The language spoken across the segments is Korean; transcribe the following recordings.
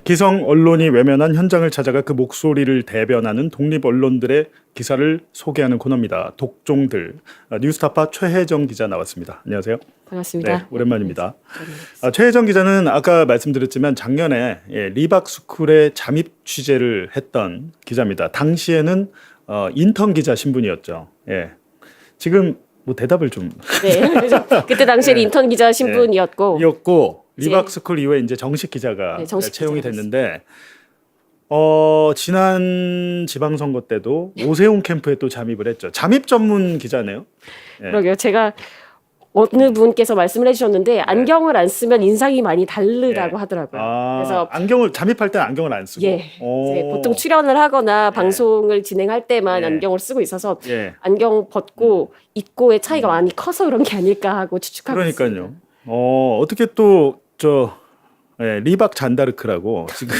기성 언론이 외면한 현장을 찾아가 그 목소리를 대변하는 독립 언론들의 기사를 소개하는 코너입니다. 독종들. 뉴스타파 최혜정 기자 나왔습니다. 안녕하세요. 반갑습니다. 네, 오랜만입니다. 최혜정 기자는 아까 말씀드렸지만 작년에 리박스쿨에 잠입 취재를 했던 기자입니다. 당시에는 인턴 기자 신분이었죠. 예. 지금 뭐 대답을 좀. 네, 그래서 그때 당시에 인턴 기자 신분이었고, 리박스쿨 이후에 이제 정식 기자가 정식 채용이 기자가 됐는데 지난 지방선거 때도 오세훈 캠프에 또 잠입을 했죠. 잠입 전문 기자네요. 그러게요. 제가 어느 분께서 말씀을 해주셨는데 안경을 안 쓰면 인상이 많이 다르다고 하더라고요. 그래서 안경을 잠입할 때는 안경을 안 쓰고. 이제 보통 출연을 하거나 방송을 진행할 때만 예. 안경을 쓰고 있어서 예. 안경 벗고 입고의 차이가 많이 커서 그런 게 아닐까 하고 추측하고 있습니다. 그러니까요. 어떻게 또 리박 잔다르크라고 지금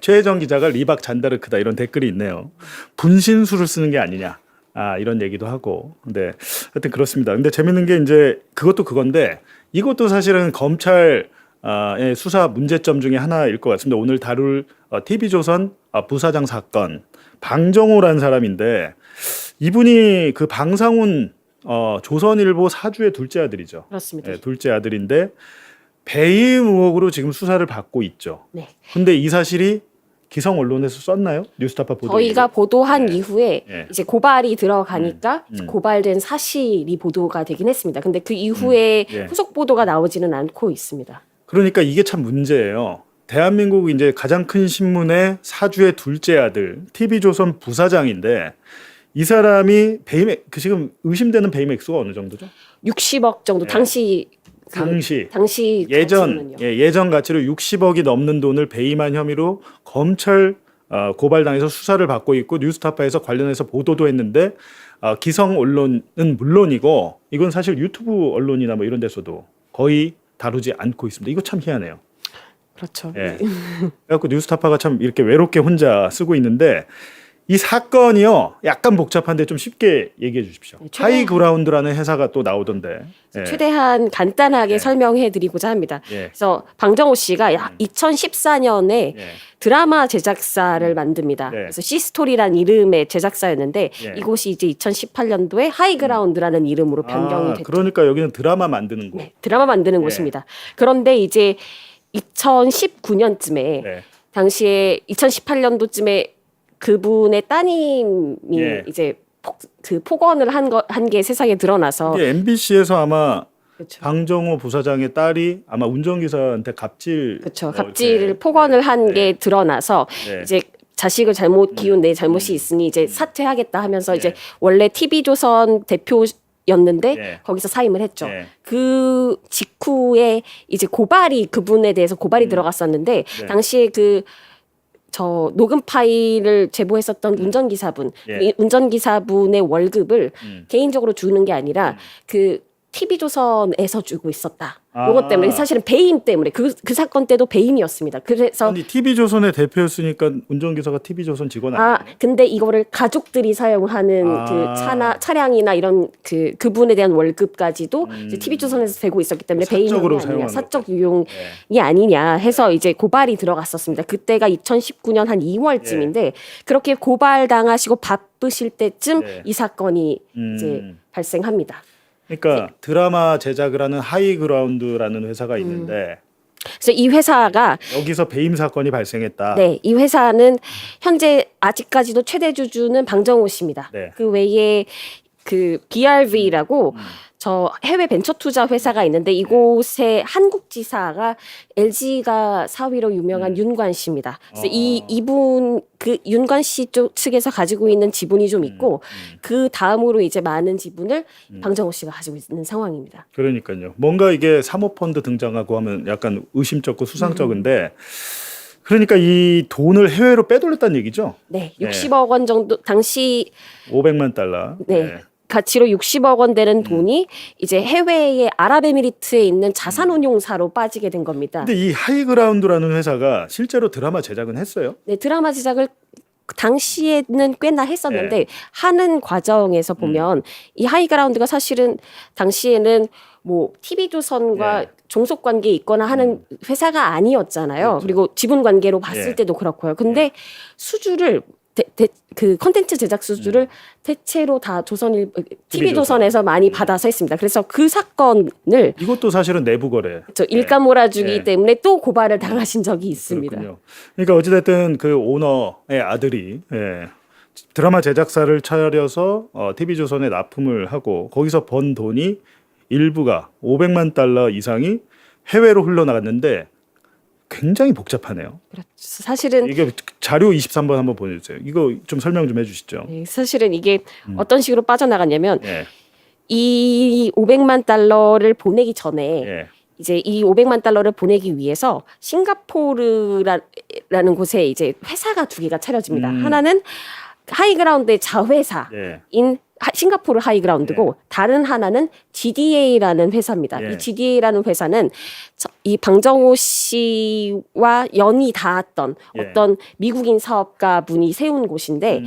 최혜정 기자가 리박 잔다르크다 이런 댓글이 있네요. 분신술을 쓰는 게 아니냐. 이런 얘기도 하고. 근데 하여튼 그렇습니다. 근데 재밌는 게 이제 그것도 그건데 이것도 사실은 검찰 의 수사 문제점 중에 하나일 것 같습니다. 오늘 다룰 TV조선 부사장 사건 방정호라는 사람인데 이분이 그 방상훈 조선일보 사주의 둘째 아들이죠. 그렇습니다. 둘째 아들인데 배임 의혹으로 지금 수사를 받고 있죠. 네. 근데 이 사실이 기성 언론에서 썼나요? 뉴스타파 보도. 저희가 보도한 이후에 예. 이제 고발이 들어가니까 고발된 사실이 보도가 되긴 했습니다. 근데 그 이후에 후속 보도가 나오지는 않고 있습니다. 그러니까 이게 참 문제예요. 대한민국 이제 가장 큰 신문의 사주의 둘째 아들, TV조선 부사장인데 이 사람이 지금 의심되는 배임 액수가 어느 정도죠? 60억 정도 당시 예전 가치로 60억이 넘는 돈을 배임한 혐의로 검찰 고발당해서 수사를 받고 있고 뉴스타파에서 관련해서 보도도 했는데 기성 언론은 물론이고 이건 사실 유튜브 언론이나 뭐 이런 데서도 거의 다루지 않고 있습니다. 이거 참 희한해요. 그렇죠. 예. 그래갖고 뉴스타파가 참 이렇게 외롭게 혼자 쓰고 있는데 이 사건이요 약간 복잡한데 좀 쉽게 얘기해 주십시오. 하이그라운드라는 회사가 또 나오던데. 최대한 간단하게 설명해드리고자 합니다. 그래서 방정호 씨가 2014년에 드라마 제작사를 만듭니다. 그래서 시스토리란 이름의 제작사였는데 이곳이 이제 2018년도에 하이그라운드라는 이름으로 변경이 됐죠. 그러니까 여기는 드라마 만드는 곳. 네, 드라마 만드는 곳입니다. 그런데 이제 2019년쯤에 당시에 2018년도쯤에 그분의 따님이 이제 폭언을 한 게 세상에 드러나서 MBC에서 아마 그렇죠. 방정호 부사장의 딸이 아마 운전기사한테 갑질 갑질을 폭언을 한 게 드러나서 이제 자식을 잘못 키운 내 잘못이 있으니 이제 사퇴하겠다 하면서 이제 원래 TV조선 대표였는데 거기서 사임을 했죠. 그 직후에 이제 그분에 대해서 고발이 들어갔었는데 당시에 저 녹음 파일을 제보했었던 운전기사분의 월급을 개인적으로 주는 게 아니라 그 TV조선에서 주고 있었다. 요것 때문에 사실은 배임 때문에 그 사건 때도 배임이었습니다. 그래서 아니 TV조선의 대표였으니까 운전기사가 TV조선 직원 아니에요? 근데 이거를 가족들이 사용하는 그 차량이나 이런 그분에 대한 월급까지도 이제 TV조선에서 되고 있었기 때문에 배임이 아니냐, 사적 유용이 아니냐 해서 이제 고발이 들어갔었습니다. 그때가 2019년 한 2월쯤인데 그렇게 고발당하시고 바쁘실 때쯤 이 사건이 이제 발생합니다. 그러니까 드라마 제작을 하는 하이그라운드라는 회사가 있는데 그래서 이 회사가 여기서 배임 사건이 발생했다. 네, 이 회사는 현재 아직까지도 최대 주주는 방정호 씨입니다. 그 외에 그 BRV라고 저 해외 벤처 투자 회사가 있는데 이곳의 한국 지사가 LG가 사위로 유명한 윤관 씨입니다. 그래서 이분 그 윤관 씨 쪽 측에서 가지고 있는 지분이 좀 있고 그 다음으로 이제 많은 지분을 방정호 씨가 가지고 있는 상황입니다. 그러니까요. 뭔가 이게 사모펀드 등장하고 하면 약간 의심쩍고 수상쩍은데 그러니까 이 돈을 해외로 빼돌렸다는 얘기죠? 네, 60억 원 정도 당시 500만 달러. 가치로 60억 원 되는 돈이 이제 해외의 아랍에미리트에 있는 자산운용사로 빠지게 된 겁니다. 근데 이 하이그라운드라는 회사가 실제로 드라마 제작은 했어요? 네, 드라마 제작을 당시에는 꽤나 했었는데 하는 과정에서 보면 이 하이그라운드가 사실은 당시에는 뭐 TV조선과 예. 종속 관계에 있거나 하는 회사가 아니었잖아요. 그렇죠. 그리고 지분 관계로 봤을 예. 때도 그렇고요. 근데 수주를 그 컨텐츠 제작 수주를 대체로 다 TV조선에서 많이 받아서 했습니다. 그래서 그 사건을 이것도 사실은 내부 거래. 일감 몰아주기 예. 때문에 또 고발을 당하신 적이 있습니다. 그렇군요. 그러니까 어찌됐든 그 오너의 아들이 드라마 제작사를 차려서 TV조선에 납품을 하고 거기서 번 돈이 일부가 500만 달러 이상이 해외로 흘러나갔는데 굉장히 복잡하네요. 그렇죠. 사실은 이게 자료 23번 한번 보내주세요. 이거 좀 설명 좀 해주시죠. 사실은 이게 어떤 식으로 빠져나갔냐면 예. 이 500만 달러를 보내기 전에 예. 이제 이 500만 달러를 보내기 위해서 싱가포르라는 곳에 이제 회사가 두 개가 차려집니다. 하나는 하이그라운드의 자회사인 예. 싱가포르 하이그라운드고 다른 하나는 GDA라는 회사입니다. 예. 이 GDA라는 회사는 이 방정호 씨와 연이 닿았던 어떤 미국인 사업가 분이 세운 곳인데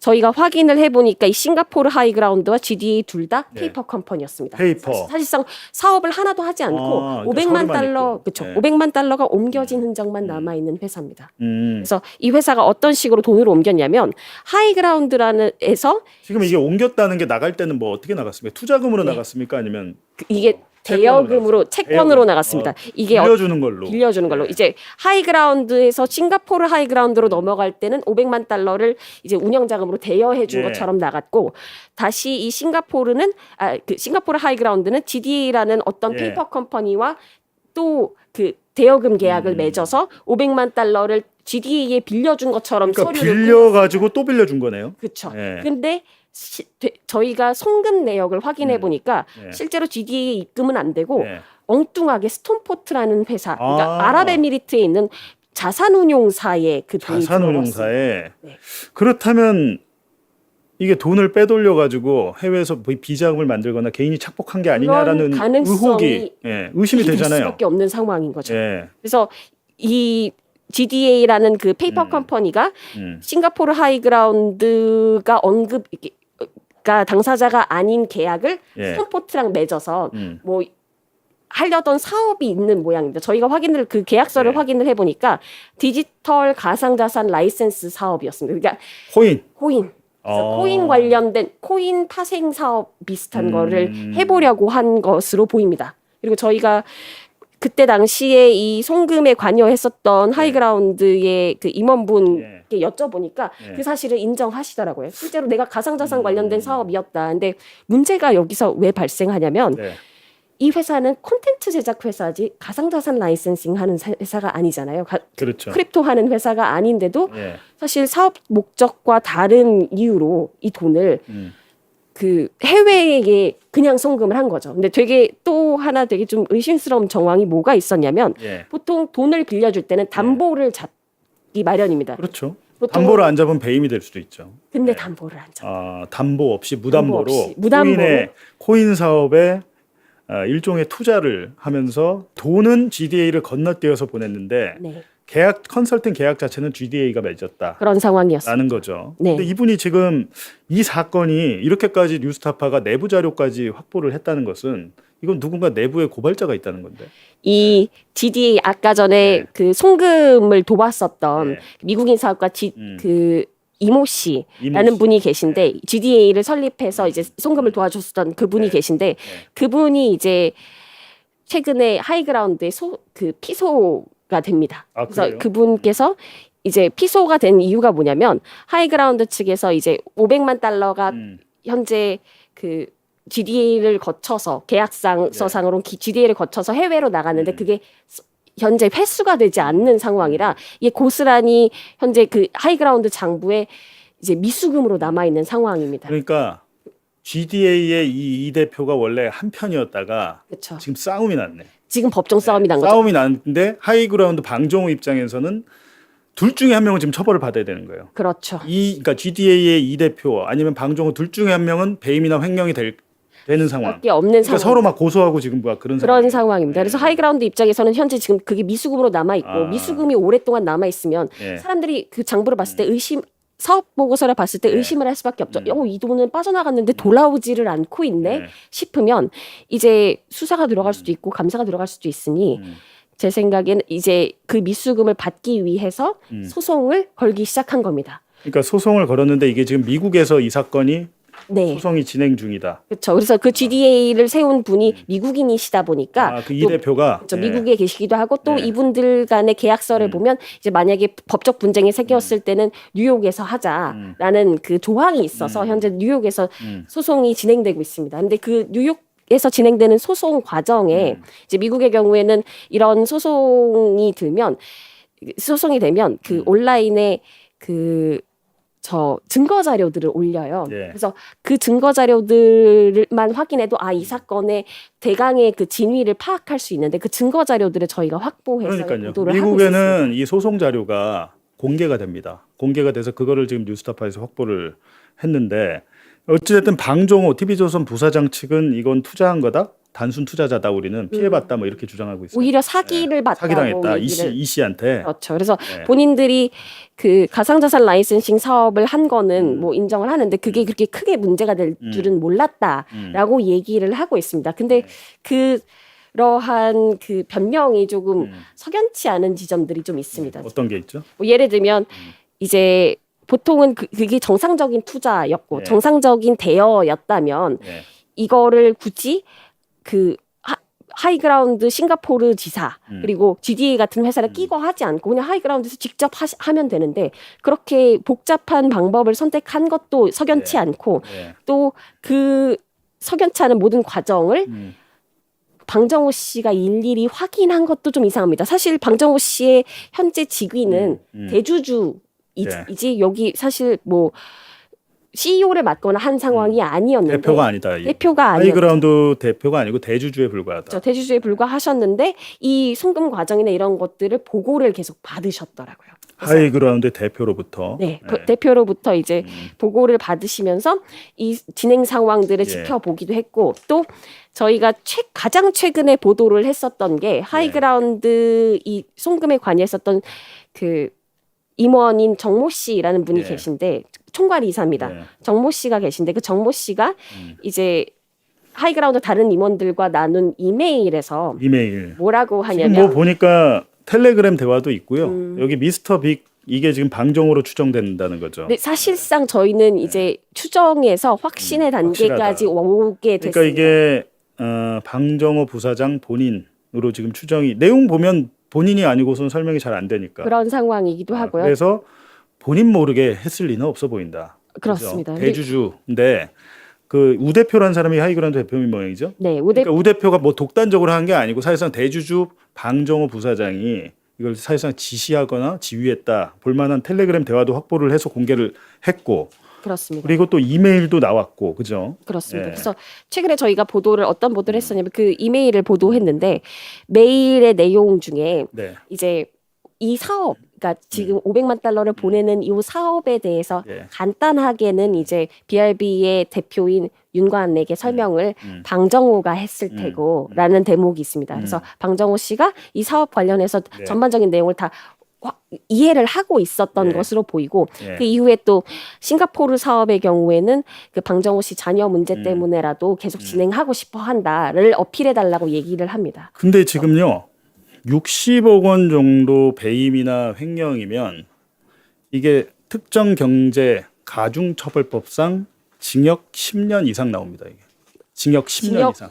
저희가 확인을 해보니까 이 싱가포르 하이그라운드와 GDA 둘 다 페이퍼 컴퍼니였습니다. 페이퍼. 사실상 사업을 하나도 하지 않고 그러니까 500만 달러, 있고. 그렇죠. 네. 500만 달러가 옮겨진 흔적만 남아 있는 회사입니다. 음. 그래서 이 회사가 어떤 식으로 돈을 옮겼냐면 하이그라운드라는 에서 지금 이게 옮겼다는 게 나갈 때는 뭐 어떻게 나갔습니까? 투자금으로 나갔습니까? 아니면 이게 채권으로 대여금으로 채권으로 나갔습니다. 이게 빌려주는 걸로. 빌려주는 걸로. 네. 이제 하이그라운드에서 싱가포르 하이그라운드로 넘어갈 때는 500만 달러를 이제 운영 자금으로 대여해 준 네. 것처럼 나갔고 다시 이 싱가포르는 그 싱가포르 하이그라운드는 GDA라는 어떤 네. 페이퍼 컴퍼니와 또 그 대여금 계약을 맺어서 500만 달러를 GDA에 빌려준 것처럼 그러니까 서류를 빌려 가지고 또 빌려준 거네요. 그렇죠. 네. 근데 저희가 송금 내역을 확인해 보니까 네. 실제로 GDA에 입금은 안 되고 네. 엉뚱하게 스톤포트라는 회사, 그러니까 아. 아랍에미리트에 있는 자산운용사의 그 돈이 자산운용사에 네. 그렇다면 이게 돈을 빼돌려 가지고 해외에서 비자금을 만들거나 개인이 착복한 게 아니냐라는 그런 가능성이 의혹이 의심이 될 되잖아요. 수밖에 없는 상황인 거죠. 예. 그래서 이 GDA라는 그 페이퍼 컴퍼니가 싱가포르 하이그라운드가 언급가 당사자가 아닌 계약을 예. 스톤포트랑 맺어서 뭐 하려던 사업이 있는 모양입니다. 저희가 그 계약서를 네. 확인을 해보니까 디지털 가상자산 라이센스 사업이었습니다. 그러니까 코인. 그래서 코인 관련된 코인 파생 사업 비슷한 거를 해보려고 한 것으로 보입니다. 그리고 저희가 그때 당시에 이 송금에 관여했었던 하이그라운드의 그 임원분께 여쭤보니까 그 사실을 인정하시더라고요. 실제로 내가 가상자산 관련된 사업이었다. 근데 문제가 여기서 왜 발생하냐면 네. 이 회사는 콘텐츠 제작 회사지 가상자산 라이센싱 하는 회사가 아니잖아요. 그렇죠. 크립토 하는 회사가 아닌데도 예. 사실 사업 목적과 다른 이유로 이 돈을 그 해외에 그냥 송금을 한 거죠. 근데 되게 또 하나 되게 좀 의심스러운 정황이 뭐가 있었냐면 예. 보통 돈을 빌려줄 때는 담보를 잡기 마련입니다. 그렇죠. 보통- 담보를 안 잡으면 배임이 될 수도 있죠. 근데 담보를 안 잡아요. 담보 없이 무담보로 담보 없이, 무담보로. 코인 사업에 일종의 투자를 하면서 돈은 GDA를 건너뛰어서 보냈는데 네. 컨설팅 계약 자체는 GDA가 맺었다. 그런 상황이었어요. 라는 거죠. 네. 근데 이분이 지금 이 사건이 이렇게까지 뉴스타파가 내부 자료까지 확보를 했다는 것은 이건 누군가 내부에 고발자가 있다는 건데. 이 GDA 아까 전에 네. 그 송금을 도왔었던 네. 미국인 사업가 그 이모 씨라는 씨. 분이 계신데 GDA를 설립해서 이제 송금을 도와줬었던 그분이 계신데 그분이 이제 최근에 하이그라운드의 그 피소가 됩니다. 아, 그래서 그래요? 그분께서 이제 피소가 된 이유가 뭐냐면 하이그라운드 측에서 이제 500만 달러가 현재 그 GDA를 거쳐서 계약서상으로 GDA를 거쳐서 해외로 나갔는데 그게 현재 회수가 되지 않는 상황이라 이게 고스란히 현재 그 하이그라운드 장부에 이제 미수금으로 남아 있는 상황입니다. 그러니까 GDA의 이 대표가 원래 한 편이었다가 그렇죠. 지금 싸움이 났네. 지금 법정 싸움이 난 거죠. 싸움이 났는데 하이그라운드 방종호 입장에서는 둘 중에 한 명은 지금 처벌을 받아야 되는 거예요. 그렇죠. 그러니까 GDA의 이 대표 아니면 방종호 둘 중에 한 명은 배임이나 횡령이 되는 상황. 밖에 없는 그러니까 상황. 서로 막 고소하고 지금 뭐 그런 그런 상황입니다. 그래서 하이그라운드 입장에서는 현재 지금 그게 미수금으로 남아 있고 아. 미수금이 오랫동안 남아 있으면 예. 사람들이 그 장부를 봤을 때 사업 보고서를 봤을 때 네. 의심을 할 수밖에 없죠. 이 돈은 빠져나갔는데 돌아오지를 않고 있네 네. 싶으면 이제 수사가 들어갈 수도 있고 감사가 들어갈 수도 있으니 제 생각에는 이제 그 미수금을 받기 위해서 소송을 걸기 시작한 겁니다. 그러니까 소송을 걸었는데 이게 지금 미국에서 이 사건이 네. 소송이 진행 중이다. 그렇죠. 그래서 그 GDA를 세운 분이 미국인이시다 보니까 그 이 대표가 그렇죠. 미국에 계시기도 하고 또 네. 이분들 간의 계약서를 보면 이제 만약에 법적 분쟁이 생겼을 때는 뉴욕에서 하자라는 그 조항이 있어서 현재 뉴욕에서 소송이 진행되고 있습니다. 근데 그 뉴욕에서 진행되는 소송 과정에 이제 미국의 경우에는 이런 소송이 되면 그 온라인에 저 증거 자료들을 올려요. 예. 그래서 그 증거 자료들만 확인해도 이 사건의 대강의 그 진위를 파악할 수 있는데 그 증거 자료들을 저희가 확보해서 그러니까요. 보도를 하고 있습니다. 미국에는 이 소송 자료가 공개가 됩니다. 공개가 돼서 그거를 지금 뉴스타파에서 확보를 했는데 어찌됐든 방종호 TV조선 부사장 측은 이건 투자한 거다. 단순 투자자다 우리는 피해봤다 뭐 이렇게 주장하고 있어요. 오히려 사기를 받다고 사기당했다 얘기를 이 씨한테. 그렇죠. 그래서 네. 본인들이 그 가상자산 라이센싱 사업을 한 거는 뭐 인정을 하는데 그게 그렇게 크게 문제가 될 줄은 몰랐다라고 얘기를 하고 있습니다. 근데 그러한 그 변명이 조금 석연치 않은 지점들이 좀 있습니다. 어떤 게 있죠? 뭐 예를 들면 이제 보통은 그게 정상적인 투자였고 네. 정상적인 대여였다면 네. 이거를 굳이 그 하이그라운드 싱가포르 지사 그리고 GDA 같은 회사를 끼고 하지 않고 그냥 하이그라운드에서 직접 하면 되는데 그렇게 복잡한 방법을 선택한 것도 석연치 네. 않고 네. 또 그 석연치 않은 모든 과정을 방정호 씨가 일일이 확인한 것도 좀 이상합니다. 사실 방정호 씨의 현재 직위는 대주주이지 여기 사실 뭐 CEO를 맡거나 한 상황이 아니었는데 대표가 아니다. 대표가 아니었죠. 하이그라운드 대표가 아니고 대주주에 불과하다. 그렇죠. 대주주에 불과하셨는데 이 송금 과정이나 이런 것들을 보고를 계속 받으셨더라고요. 하이그라운드 대표로부터. 네, 대표로부터 이제 보고를 받으시면서 이 진행 상황들을 예. 지켜보기도 했고 또 저희가 가장 최근에 보도를 했었던 게 하이그라운드 이 송금에 관여했었던 그 임원인 정모 씨라는 분이 계신데 총괄 이사입니다. 정모 씨가 계신데 그 정모 씨가 이제 하이그라운드 다른 임원들과 나눈 이메일에서 뭐라고 하냐면 지금 뭐 보니까 텔레그램 대화도 있고요. 여기 미스터 빅 이게 지금 방정호로 추정된다는 거죠. 네, 사실상 저희는 이제 추정에서 확신의 단계까지 오게 됐습니다. 그러니까 이게 방정호 부사장 본인으로 지금 추정이 내용 보면 본인이 아니고선 설명이 잘 안 되니까 그런 상황이기도 하고요. 그래서 본인 모르게 했을 리는 없어 보인다. 그렇습니다. 그렇죠? 대주주인데 그 우 대표라는 사람이 하이그라운드 대표인 모양이죠. 네, 그러니까 우 대표가 뭐 독단적으로 한 게 아니고 사실상 대주주 방정호 부사장이 이걸 사실상 지시하거나 지휘했다. 볼만한 텔레그램 대화도 확보를 해서 공개를 했고, 그렇습니다. 그리고 또 이메일도 나왔고, 그죠? 그렇습니다. 그래서 최근에 저희가 어떤 보도를 했었냐면 그 이메일을 보도했는데 메일의 내용 중에 이제 이 사업 그러니까 지금 500만 달러를 보내는 이 사업에 대해서 간단하게는 이제 BRB의 대표인 윤관에게 설명을 방정호가 했을 테고라는 대목이 있습니다. 그래서 방정호 씨가 이 사업 관련해서 전반적인 내용을 다 이해를 하고 있었던 것으로 보이고 그 이후에 또 싱가포르 사업의 경우에는 그 방정호 씨 자녀 문제 때문에라도 계속 진행하고 싶어 한다를 어필해 달라고 얘기를 합니다. 근데 지금요. 60억 원 정도 배임이나 횡령이면 이게 특정 경제 가중처벌법상 징역 10년 이상 나옵니다. 이게. 징역 10년 이상.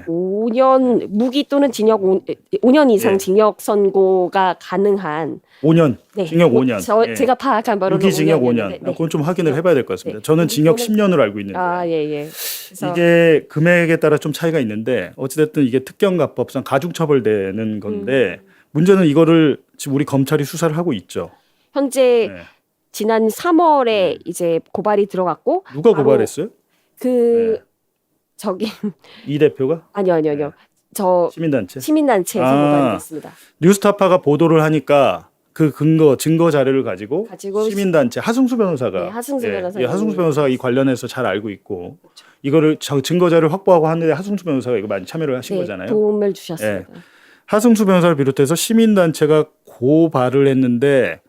5년 무기 또는 징역 5년 이상 징역 선고가 가능한 5년 징역 5년. 제가 파악한 바로는 무기 징역 5년. 그건 좀 확인을 해봐야 될 것 같습니다. 저는 징역 10년으로 알고 있는데 그래서 이게 금액에 따라 좀 차이가 있는데 어찌됐든 이게 특경가법상 가중처벌되는 건데 문제는 이거를 지금 우리 검찰이 수사를 하고 있죠. 현재 지난 3월에 이제 고발이 들어갔고 누가 고발했어요? 저기 이 대표가? 아니요. 저 시민단체에서 고발이 됐습니다. 뉴스타파가 보도를 하니까 그 증거 자료를 가지고 시민단체 하승수 변호사가 하승수 변호사가 이 관련해서 잘 알고 있고 이거를 증거 자료를 확보하고 하는데 하승수 변호사가 이거 많이 참여를 하신 거잖아요. 도움을 주셨습니다. 하승수 변호사를 비롯해서 시민단체가 고발을 했는데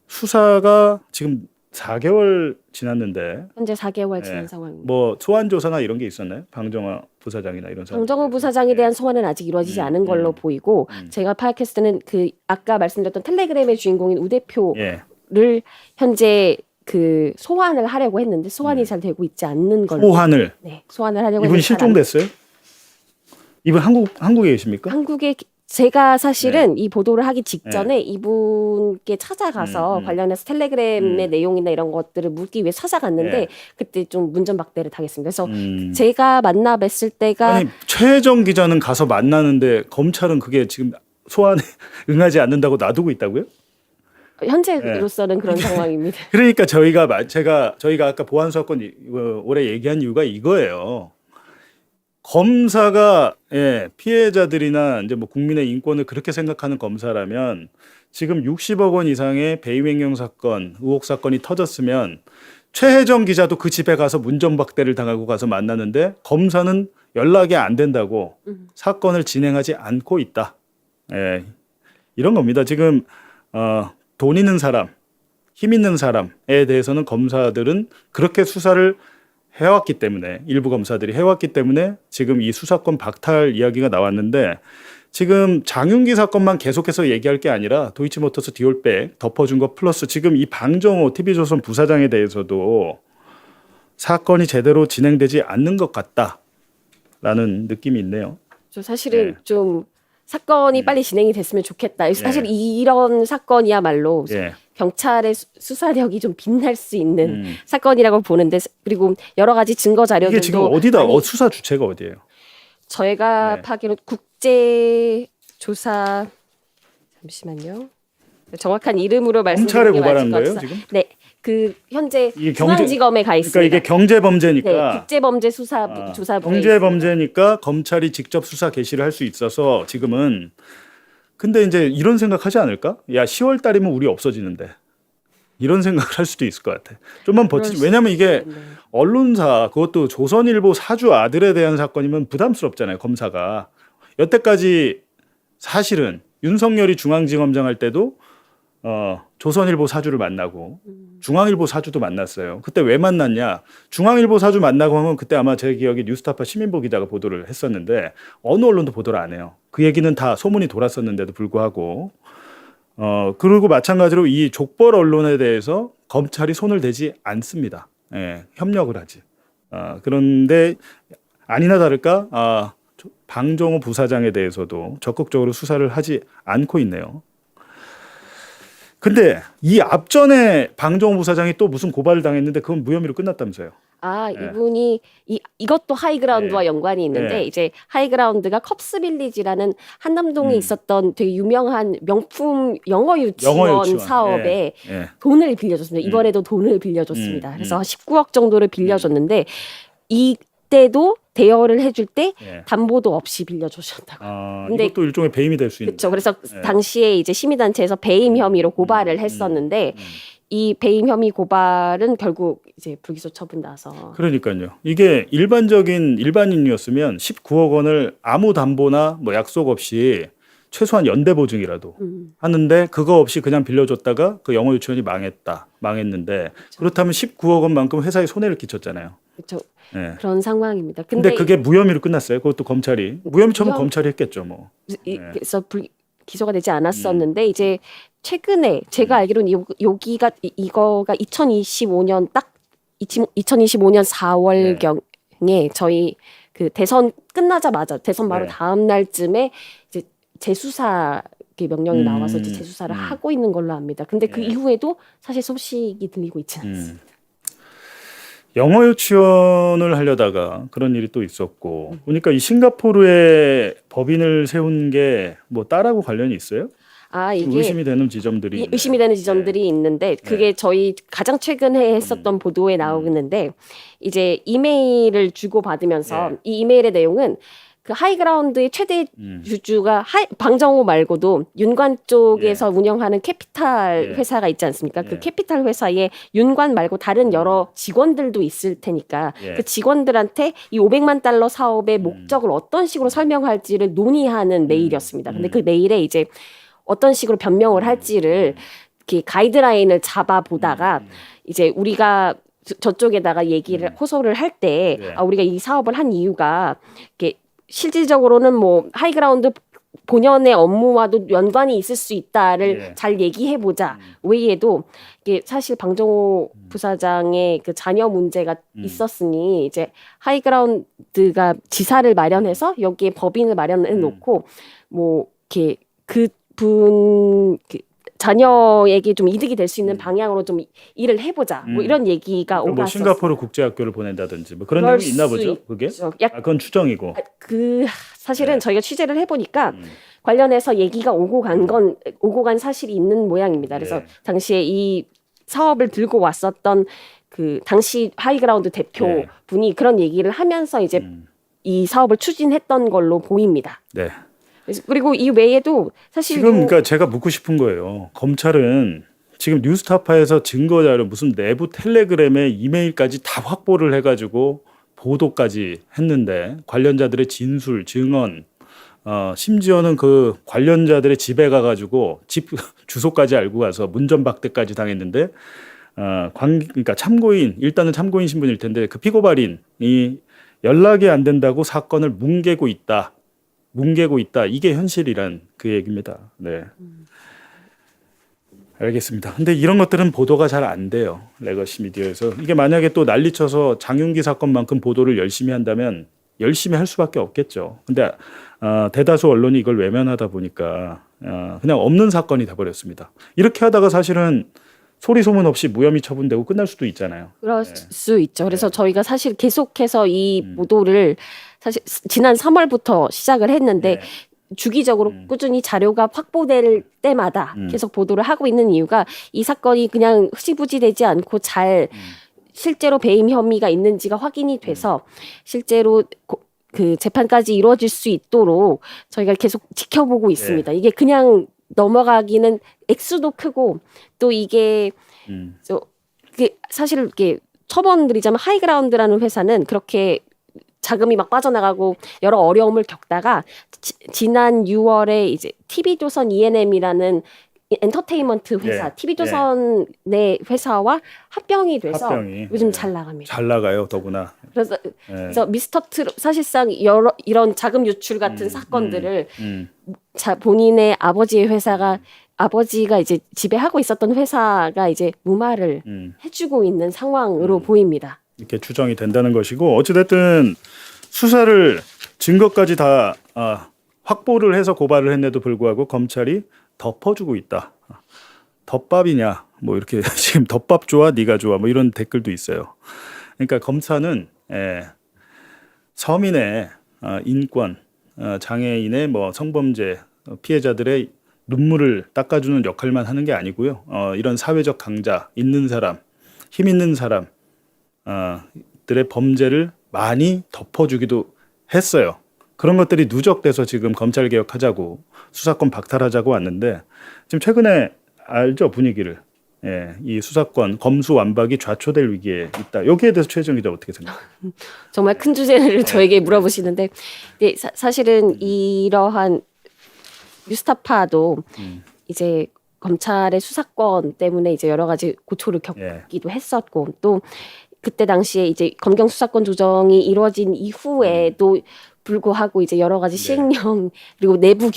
수사가 지금 4개월 지났는데 현재 4개월 지난 네. 상황입니다. 뭐 소환 조사나 이런 게 있었나요? 방정호 부사장이나 이런 사람. 방정호 부사장에 대한 소환은 아직 이루어지지 않은 걸로 보이고 제가 파악했을 때는 그 아까 말씀드렸던 텔레그램의 주인공인 우 대표를 현재 그 소환을 하려고 했는데 소환이 잘 되고 있지 않는 걸로. 소환을. 네, 소환을 하려고 이분 했는데 실종됐어요? 이분 한국에 계십니까? 한국에 제가 사실은 이 보도를 하기 직전에 이분께 찾아가서 관련해서 텔레그램의 내용이나 이런 것들을 묻기 위해 찾아갔는데 그때 좀 문전박대를 당했습니다. 그래서 제가 만나 뵀을 때가 아니 최혜정 기자는 가서 만나는데 검찰은 그게 지금 소환에 응하지 않는다고 놔두고 있다고요? 현재로서는 그런 상황입니다. 그러니까 저희가 아까 보안 사건 올해 얘기한 이유가 이거예요. 검사가 피해자들이나 이제 뭐 국민의 인권을 그렇게 생각하는 검사라면 지금 60억 원 이상의 배임행령 사건, 의혹 사건이 터졌으면 최혜정 기자도 그 집에 가서 문전박대를 당하고 가서 만나는데 검사는 연락이 안 된다고 사건을 진행하지 않고 있다. 이런 겁니다. 지금 돈 있는 사람, 힘 있는 사람에 대해서는 검사들은 그렇게 수사를 해왔기 때문에 일부 검사들이 해왔기 때문에 지금 이 수사권 박탈 이야기가 나왔는데 지금 장윤기 사건만 계속해서 얘기할 게 아니라 도이치모터스 디올백 덮어준 것 플러스 지금 이 방정호 TV조선 부사장에 대해서도 사건이 제대로 진행되지 않는 것 같다라는 느낌이 있네요. 저 사실은 좀 사건이 빨리 진행이 됐으면 좋겠다. 사실 이런 사건이야말로 경찰의 수사력이 좀 빛날 수 있는 사건이라고 보는데 그리고 여러 가지 증거 자료들도 이게 지금 어디다 수사 주체가 어디예요? 저희가 파기로 국제조사 잠시만요. 정확한 이름으로 말씀드리는 게 검찰에 맞을 고발한 것 거예요 같아요. 지금? 네, 그 현재 이게 중앙지검에 가 있습니다. 그러니까 이게 경제범죄니까 네, 국제범죄 조사부에 경제범죄니까 검찰이 직접 수사 개시를 할 수 있어서 지금은 근데 이제 이런 생각하지 않을까? 야 10월 달이면 우리 없어지는데 이런 생각을 할 수도 있을 것 같아. 좀만 버티지. 왜냐하면 이게 언론사 그것도 조선일보 사주 아들에 대한 사건이면 부담스럽잖아요. 검사가 여태까지 사실은 윤석열이 중앙지검장 할 때도 조선일보 사주를 만나고 중앙일보 사주도 만났어요. 그때 왜 만났냐? 중앙일보 사주 만나고 하면 그때 아마 제 기억에 뉴스타파 시민보 기자가 보도를 했었는데 어느 언론도 보도를 안 해요. 그 얘기는 다 소문이 돌았었는데도 불구하고 그리고 마찬가지로 이 족벌 언론에 대해서 검찰이 손을 대지 않습니다. 협력을 하지. 그런데 아니나 다를까 방정호 부사장에 대해서도 적극적으로 수사를 하지 않고 있네요. 근데 이 앞전에 방정호 부사장이 또 무슨 고발을 당했는데 그건 무혐의로 끝났다면서요. 이분이 이것도 하이그라운드와 연관이 있는데 이제 하이그라운드가 컵스빌리지라는 한남동에 있었던 되게 유명한 명품 영어 유치원 사업에 돈을 빌려줬습니다. 이번에도 돈을 빌려줬습니다. 그래서 19억 정도를 빌려줬는데 이때도 대여를 해줄 때 담보도 없이 빌려주셨다고. 근데 이것도 일종의 배임이 될 수 있는. 그렇죠. 그래서 당시에 이제 시민단체에서 배임 혐의로 고발을 했었는데 이 배임 혐의 고발은 결국 이제 불기소 처분 나서. 그러니까요. 이게 일반인이었으면 19억 원을 아무 담보나 뭐 약속 없이 최소한 연대 보증이라도 하는데 그거 없이 그냥 빌려줬다가 그 영어 유치원이 망했는데 그렇죠. 그렇다면 19억 원만큼 회사에 손해를 끼쳤잖아요. 그렇죠. 그런 상황입니다. 근데 그게 무혐의로 끝났어요. 그것도 검찰이 무혐의 처분 검찰이 했겠죠, 뭐. 그래서 기소가 되지 않았었는데 이제 최근에 제가 알기로는 여기가 이거가 2025년 4월경에 저희 그 대선 끝나자마자 대선 바로 다음 날쯤에 이제 재수사 명령이 나와서 이제 재수사를 하고 있는 걸로 압니다. 근데 그 이후에도 사실 소식이 들리고 있지는 않습니다. 영어 유치원을 하려다가 그런 일이 또 있었고 보니까 이 싱가포르에 법인을 세운 게 뭐 딸하고 관련이 있어요? 이게 의심이 되는 지점들이 있는데 그게 저희 가장 최근에 했었던 보도에 나오는데 이제 이메일을 주고 받으면서 이 이메일의 내용은 그 하이그라운드의 최대 주주가 방정호 말고도 윤관 쪽에서 운영하는 캐피탈 회사가 있지 않습니까? 그 캐피탈 회사에 윤관 말고 다른 여러 직원들도 있을 테니까 그 직원들한테 이 500만 달러 사업의 목적을 어떤 식으로 설명할지를 논의하는 메일이었습니다. 근데 그 메일에 이제 어떤 식으로 변명을 할지를 이렇게 가이드라인을 잡아 보다가 이제 우리가 저쪽에다가 얘기를 호소를 할 때 네. 우리가 이 사업을 한 이유가 이렇게 실질적으로는 뭐 하이그라운드 본연의 업무와도 연관이 있을 수 있다를 네. 잘 얘기해 보자. 외에도 이게 사실 방정호 부사장의 그 자녀 문제가 있었으니 이제 하이그라운드가 지사를 마련해서 여기에 법인을 마련해 놓고 뭐 이렇게 그분 자녀에게 좀 이득이 될 수 있는 방향으로 좀 일을 해보자. 뭐 이런 얘기가 뭐 오갔었어요. 싱가포르 국제학교를 보낸다든지 뭐 그런 그럴 내용이 있나 보죠. 수 그게? 있죠. 약- 그건 추정이고. 사실은 네. 저희가 취재를 해보니까 관련해서 얘기가 오고 간 사실이 있는 모양입니다. 그래서 네. 당시에 이 사업을 들고 왔었던 그 당시 하이그라운드 대표 네. 분이 그런 얘기를 하면서 이제 이 사업을 추진했던 걸로 보입니다. 네. 그리고 이 외에도 사실 지금 그러니까 제가 묻고 싶은 거예요. 검찰은 지금 뉴스타파에서 증거 자료 무슨 내부 텔레그램에 이메일까지 다 확보를 해가지고 보도까지 했는데 관련자들의 진술, 증언, 심지어는 그 관련자들의 집에 가가지고 집 주소까지 알고 가서 문전박대까지 당했는데 그러니까 참고인 일단은 참고인 신분일 텐데 그 피고발인이 연락이 안 된다고 사건을 뭉개고 있다. 이게 현실이란 그 얘기입니다. 네. 알겠습니다. 근데 이런 것들은 보도가 잘 안 돼요. 레거시 미디어에서. 이게 만약에 또 난리쳐서 장윤기 사건만큼 보도를 열심히 한다면 열심히 할 수밖에 없겠죠. 근데 대다수 언론이 이걸 외면하다 보니까 그냥 없는 사건이 돼버렸습니다. 이렇게 하다가 사실은 소리 소문 없이 무혐의 처분되고 끝날 수도 있잖아요. 그럴 수 있죠. 그래서 저희가 사실 계속해서 이 보도를 사실 지난 3월부터 시작을 했는데 네. 주기적으로 꾸준히 자료가 확보될 때마다 계속 보도를 하고 있는 이유가 이 사건이 그냥 흐지부지 되지 않고 잘 실제로 배임 혐의가 있는지가 확인이 돼서 실제로 그 재판까지 이루어질 수 있도록 저희가 계속 지켜보고 있습니다. 이게 그냥 넘어가기는 액수도 크고 또 이게 사실 이렇게 첨언드리자면 하이그라운드라는 회사는 그렇게 자금이 막 빠져나가고 여러 어려움을 겪다가 지난 6월에 이제 TV조선 E&M이라는 엔터테인먼트 회사, 예. TV조선 내 회사와 합병이 돼서 합병이. 요즘 예. 잘 나갑니다. 잘 나가요, 더구나. 그래서 미스터 트롯 사실상 이런 자금 유출 같은 사건들을 본인의 아버지의 회사가 아버지가 이제 지배하고 있었던 회사가 이제 무마를 해주고 있는 상황으로 보입니다. 이렇게 추정이 된다는 것이고 어찌됐든 수사를 증거까지 다 확보를 해서 고발을 했는데도 불구하고 검찰이 덮어주고 있다. 덮밥이냐 뭐 이렇게 지금 덮밥 좋아 네가 좋아 뭐 이런 댓글도 있어요. 그러니까 검사는 서민의 인권, 장애인의 뭐 성범죄 피해자들의 눈물을 닦아주는 역할만 하는 게 아니고요. 이런 사회적 강자, 있는 사람, 힘 있는 사람 들의 범죄를 많이 덮어주기도 했어요. 그런 것들이 누적돼서 지금 검찰 개혁하자고 수사권 박탈하자고 왔는데 지금 최근에 알죠 분위기를. 이 수사권 검수완박이 좌초될 위기에 있다. 여기에 대해서 최혜정 기자 어떻게 생각해요? 정말 큰 주제를 저에게 물어보시는데 사실은 이러한 뉴스타파도 이제 검찰의 수사권 때문에 이제 여러 가지 고초를 겪기도 했었고 또 그때 당시에 이제 검경 수사권 조정이 이루어진 이후에도 불구하고 이제 여러 가지 시행령 그리고 내부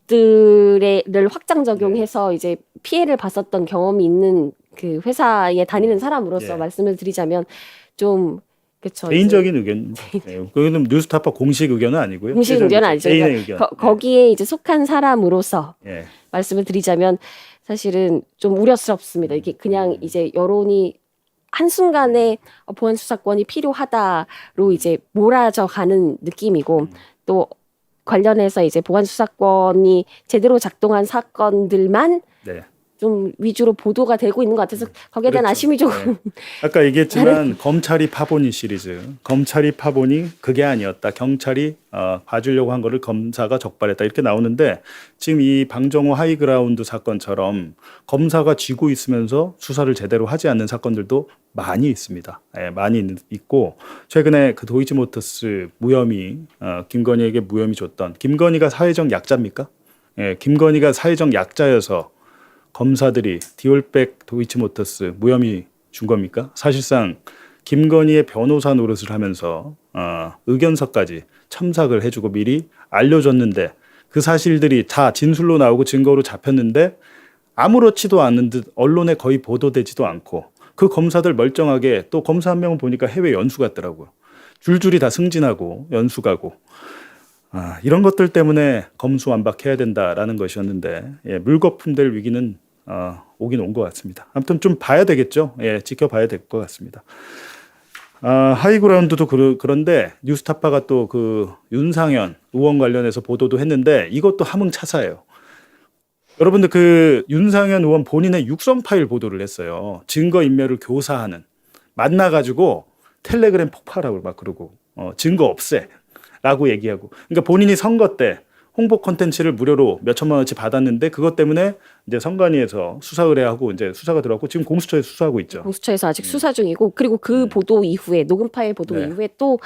규칙들을 확장 적용해서 이제 피해를 봤었던 경험이 있는 그 회사에 다니는 사람으로서 말씀을 드리자면 좀 그렇죠. 개인적인 의견. 그거는 뉴스타파 공식 의견은 아니고요. 공식 의견은 아니죠. 개인의 그러니까 의견. 거기에 이제 속한 사람으로서 말씀을 드리자면 사실은 좀 우려스럽습니다. 이게 그냥 이제 여론이 한순간에 보안 수사권이 필요하다로 이제 몰아져 가는 느낌이고 또 관련해서 이제 보안 수사권이 제대로 작동한 사건들만 좀 위주로 보도가 되고 있는 것 같아서 거기에 대한 아쉬움이 조금 아까 얘기했지만 검찰이 파보니 시리즈 검찰이 파보니 그게 아니었다. 경찰이 봐주려고 한 거를 검사가 적발했다. 이렇게 나오는데 지금 이 방정호 하이그라운드 사건처럼 검사가 쥐고 있으면서 수사를 제대로 하지 않는 사건들도 많이 있습니다. 많이 있고 최근에 그 도이치모터스 무혐의 김건희에게 무혐의 줬던 김건희가 사회적 약자입니까? 김건희가 사회적 약자여서 검사들이 디올백 도이치모터스 무혐의 준 겁니까? 사실상 김건희의 변호사 노릇을 하면서 의견서까지 첨삭을 해주고 미리 알려줬는데 그 사실들이 다 진술로 나오고 증거로 잡혔는데 아무렇지도 않은 듯 언론에 거의 보도되지도 않고 그 검사들 멀쩡하게 또 검사 한 명은 보니까 해외 연수 갔더라고요. 줄줄이 다 승진하고 연수 가고 이런 것들 때문에 검수완박해야 된다라는 것이었는데 물거품될 위기는 오긴 온 것 같습니다. 아무튼 좀 봐야 되겠죠. 지켜봐야 될 것 같습니다. 하이그라운드도 그런데 뉴스타파가 또 그 윤상현 의원 관련해서 보도도 했는데 이것도 함흥차사예요. 여러분들 그 윤상현 의원 본인의 육성 파일 보도를 했어요. 증거 인멸을 교사하는 만나가지고 텔레그램 폭파라고 막 그러고 증거 없애라고 얘기하고 그러니까 본인이 선거 때 홍보 콘텐츠를 무료로 몇 천만 원치 받았는데 그것 때문에 이제 선관위에서 수사 의뢰하고 이제 수사가 들어갔고 지금 공수처에서 수사하고 있죠. 공수처에서 아직 수사 중이고 그리고 그 보도 이후에 녹음 파일 보도 이후에 또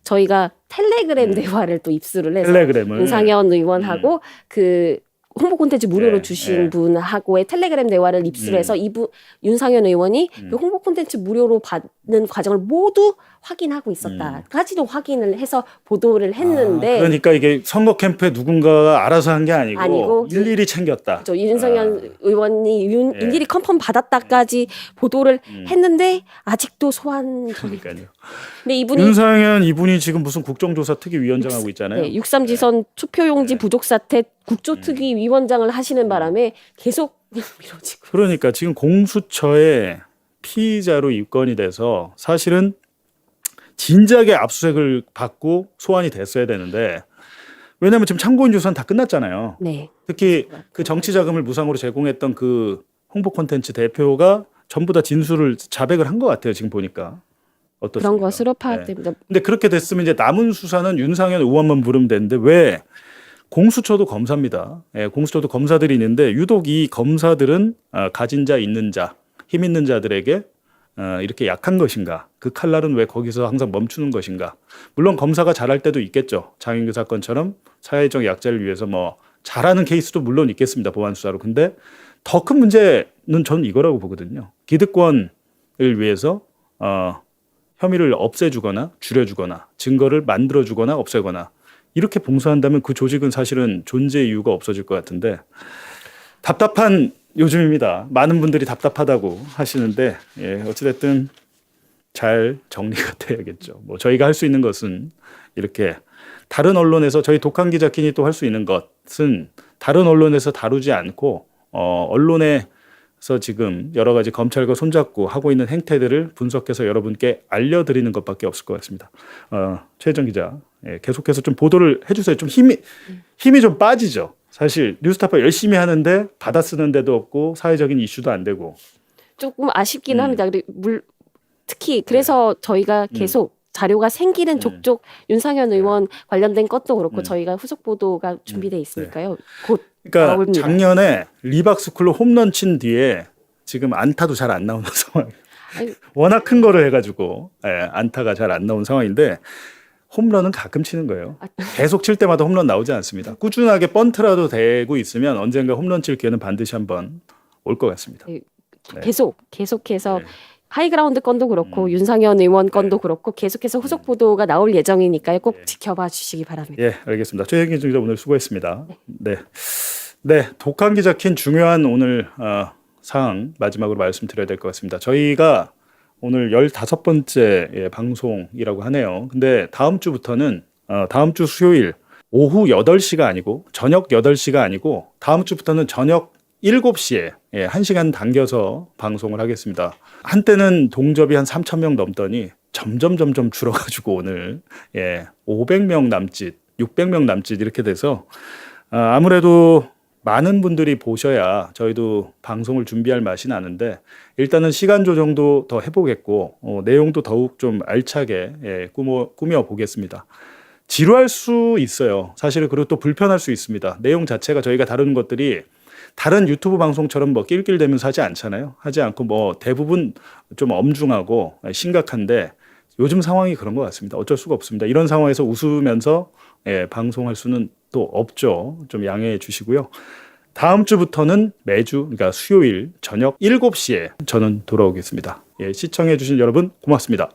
저희가 텔레그램 대화를 또 입수를 해서 텔레그램을 윤상현 의원하고 그 홍보 콘텐츠 무료로 주신 분하고의 텔레그램 대화를 입수를 해서 이분 윤상현 의원이 그 홍보 콘텐츠 무료로 받는 과정을 모두 확인하고 있었다까지도 확인을 해서 보도를 했는데 그러니까 이게 선거 캠프에 누군가가 알아서 한 게 아니고 일일이 챙겼다. 그렇죠. 윤상현 의원이 일일이 컨펌 받았다까지 보도를 했는데 아직도 소환. 그러니까요. 근데 윤상현 이분이 지금 무슨 국정조사 특위위원장 하고 있잖아요. 63지선 투표용지 부족 사태 국조특위위원장을 하시는 바람에 계속 미뤄지고. 그러니까 지금 공수처에 피의자로 입건이 돼서 사실은 진작에 압수수색을 받고 소환이 됐어야 되는데 왜냐하면 지금 참고인 조사는 다 끝났잖아요. 네. 특히 그 정치 자금을 무상으로 제공했던 그 홍보 콘텐츠 대표가 전부 다 진술을 자백을 한 것 같아요. 지금 보니까. 어떻습니까? 그런 것으로 파악됩니다. 근데 그렇게 됐으면 이제 남은 수사는 윤상현 의원만 부르면 되는데 왜 공수처도 검사입니다. 공수처도 검사들이 있는데 유독 이 검사들은 가진 자 있는 자, 힘 있는 자들에게 이렇게 약한 것인가? 그 칼날은 왜 거기서 항상 멈추는 것인가? 물론 검사가 잘할 때도 있겠죠. 장인규 사건처럼 사회적 약자를 위해서 뭐 잘하는 케이스도 물론 있겠습니다. 보안 수사로. 근데 더 큰 문제는 저는 이거라고 보거든요. 기득권을 위해서 혐의를 없애주거나 줄여주거나 증거를 만들어주거나 없애거나 이렇게 봉사한다면 그 조직은 사실은 존재 이유가 없어질 것 같은데 답답한 요즘입니다. 많은 분들이 답답하다고 하시는데 어찌됐든 잘 정리가 돼야겠죠. 뭐 저희가 할 수 있는 것은 이렇게 다른 언론에서 저희 독한 기자끼리 또 할 수 있는 것은 다른 언론에서 다루지 않고 언론에서 지금 여러 가지 검찰과 손잡고 하고 있는 행태들을 분석해서 여러분께 알려드리는 것밖에 없을 것 같습니다. 최혜정 기자 계속해서 좀 보도를 해주세요. 좀 힘이 좀 빠지죠. 사실 뉴스타파 열심히 하는데 받아쓰는 데도 없고 사회적인 이슈도 안 되고 조금 아쉽긴 합니다. 특히 그래서 저희가 계속 자료가 생기는 족족 윤상현 의원 관련된 것도 그렇고 저희가 후속 보도가 준비돼 있으니까요. 곧 그러니까 나옵니다. 작년에 리박스쿨로 홈런 친 뒤에 지금 안타도 잘 안 나오는 상황. 워낙 큰 거를 해가지고 안타가 잘 안 나온 상황인데 홈런은 가끔 치는 거예요. 계속 칠 때마다 홈런 나오지 않습니다. 꾸준하게 번트라도 되고 있으면 언젠가 홈런 칠 기회는 반드시 한번 올 것 같습니다. 계속해서 하이그라운드 건도 그렇고 윤상현 의원 건도 그렇고 계속해서 후속 보도가 나올 예정이니까요. 꼭 지켜봐 주시기 바랍니다. 예, 알겠습니다. 최혜경 기자 오늘 수고했습니다. 네, 독한 기자 킨 중요한 오늘 사항 마지막으로 말씀드려야 될 것 같습니다. 저희가 오늘 15번째 방송이라고 하네요. 근데 다음 주부터는 다음 주 수요일 오후 8시가 아니고 저녁 8시가 아니고 다음 주부터는 저녁 7시에 1시간 당겨서 방송을 하겠습니다. 한때는 동접이 한 3,000명 넘더니 점점 줄어가지고 오늘 500명 남짓, 600명 남짓 이렇게 돼서 아무래도 많은 분들이 보셔야 저희도 방송을 준비할 맛이 나는데 일단은 시간 조정도 더 해보겠고 내용도 더욱 좀 알차게 꾸며 보겠습니다. 지루할 수 있어요. 사실은 그리고 또 불편할 수 있습니다. 내용 자체가 저희가 다루는 것들이 다른 유튜브 방송처럼 뭐 낄낄대면서 하지 않잖아요. 하지 않고 뭐 대부분 좀 엄중하고 심각한데 요즘 상황이 그런 것 같습니다. 어쩔 수가 없습니다. 이런 상황에서 웃으면서 방송할 수는 또 없죠. 좀 양해해 주시고요. 다음 주부터는 매주 그러니까 수요일 저녁 7시에 저는 돌아오겠습니다. 예, 시청해 주신 여러분 고맙습니다.